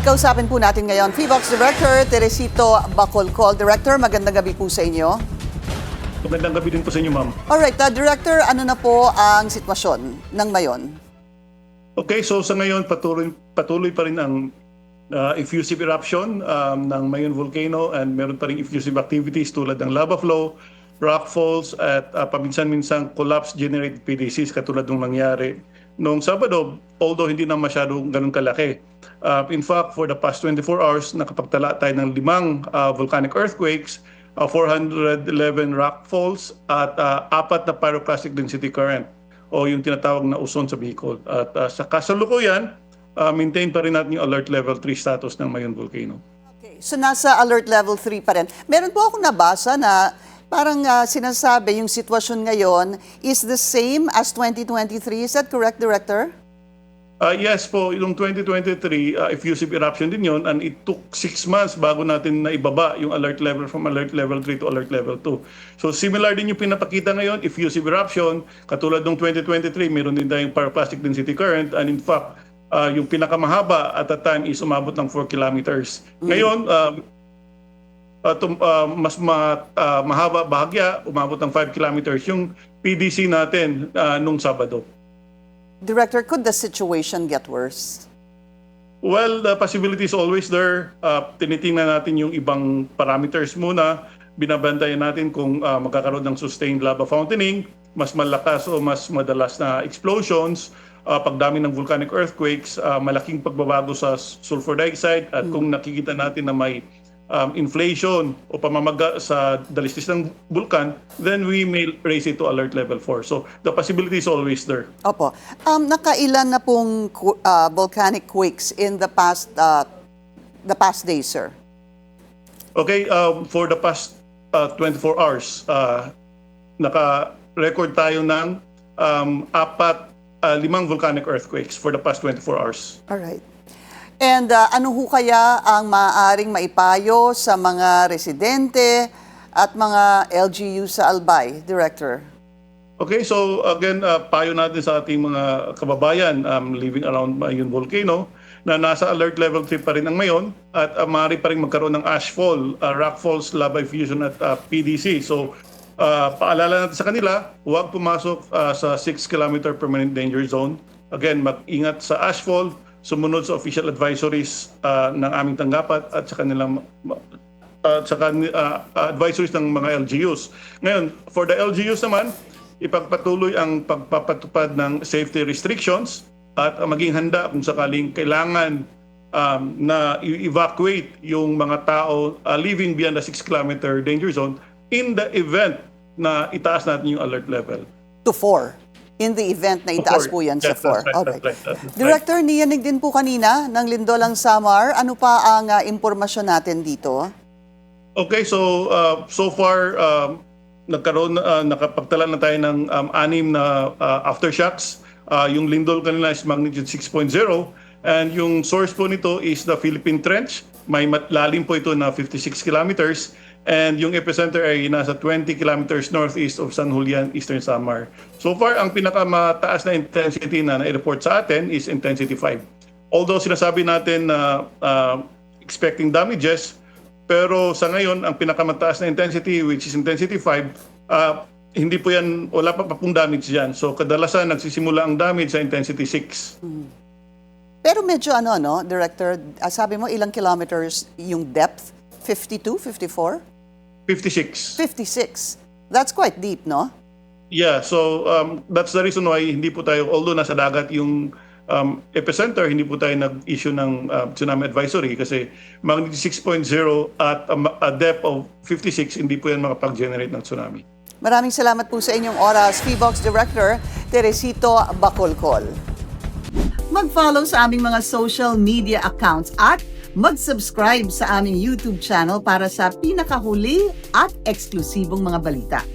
Kausapin po natin ngayon, PHIVOX Director Teresito Bacolcol. Director, magandang gabi po sa inyo. Magandang gabi din po sa inyo, ma'am. Alright, Director, ano na po ang sitwasyon ng Mayon? Okay, so sa ngayon patuloy pa rin ang effusive eruption ng Mayon Volcano, and meron pa rin effusive activities tulad ng lava flow, rock falls at paminsan-minsang collapse-generated PDCs katulad ng nangyari noong Sabado, although hindi na masyadong ganun kalaki. In fact, for the past 24 hours, nakapagtala tayo ng 5 volcanic earthquakes, 411 rock falls, at 4 na pyroclastic density current o yung tinatawag na uson sa Bicol. At sa kasalukuyan, maintain pa rin natin yung alert level 3 status ng Mayon Volcano. Okay, so nasa alert level 3 pa rin. Meron po akong nabasa na parang sinasabi yung sitwasyon ngayon is the same as 2023. Is that correct, Director? Yes po, yung 2023, effusive eruption din yon, and it took 6 months bago natin naibaba yung alert level from alert level 3 to alert level 2. So similar din yung pinapakita ngayon, effusive eruption, katulad ng 2023, meron din tayong pyroclastic density current, and in fact, yung pinakamahaba at that time is umabot ng 4 kilometers. Ngayon, mas mahaba bahagya, umabot ng 5 kilometers yung PDC natin nung Sabado. Director, could the situation get worse? Well, the possibility is always there. Tinitingnan natin yung ibang parameters muna. Binabantayan natin kung magkakaroon ng sustained lava fountaining, mas malakas o mas madalas na explosions, pagdami ng volcanic earthquakes, malaking pagbabago sa sulfur dioxide, at kung nakikita natin na may inflation o pamamaga sa dalistis ng bulkan, then we may raise it to alert level 4. So the possibility is always there. Opo. Nakailan na pong volcanic quakes in the past days, sir? Okay, for the past 24 hours, naka-record tayo ng 5 volcanic earthquakes for the past 24 hours. Alright. And ano ho kaya ang maaaring maipayo sa mga residente at mga LGU sa Albay, Director? Okay, so again, payo natin sa ating mga kababayan living around Mayon Volcano na nasa alert level 3 pa rin ang Mayon, at maaari pa rin magkaroon ng ashfall, rock falls, lava effusion at PDC. So paalala natin sa kanila, huwag pumasok sa 6 kilometer permanent danger zone. Again, mag-ingat sa ashfall, sumunod sa official advisories ng aming tanggapan at sa kanilang advisories ng mga LGUs. Ngayon, for the LGUs naman, ipagpatuloy ang pagpapatupad ng safety restrictions at maging handa kung sakaling kailangan na evacuate yung mga tao living beyond the 6 kilometer danger zone in the event na itaas natin yung alert level. To 4. In the event na itaas po yan sa 4. Alright. Director, niyanig din po kanina ng Lindolang Samar. Ano pa ang impormasyon natin dito? Okay, so so far nakapagtala na tayo ng 6 na aftershocks. Yung lindol kanina is magnitude 6.0, and yung source po nito is the Philippine Trench. May lalim po ito na 56 kilometers. And yung epicenter ay nasa 20 kilometers northeast of San Julian, Eastern Samar. So far, ang pinakamataas na intensity na na-report sa atin is intensity 5. Although sinasabi natin na expecting damages, pero sa ngayon, ang pinakamataas na intensity, which is intensity 5, hindi po yan, wala pa pong damage dyan. So kadalasan, nagsisimula ang damage sa intensity 6. Pero medyo Director, sabi mo ilang kilometers yung depth? 52, 54? 56. 56. That's quite deep, no? Yeah, so that's the reason why hindi po tayo, although nasa dagat yung epicenter, hindi po tayo nag-issue ng tsunami advisory kasi magnitude 6.0 at a depth of 56, hindi po yan makapag-generate ng tsunami. Maraming salamat po sa inyong oras, PHIVOX Director Teresito Bacolcol. Mag-follow sa aming mga social media accounts at mag-subscribe sa aming YouTube channel para sa pinakahuli at eksklusibong mga balita.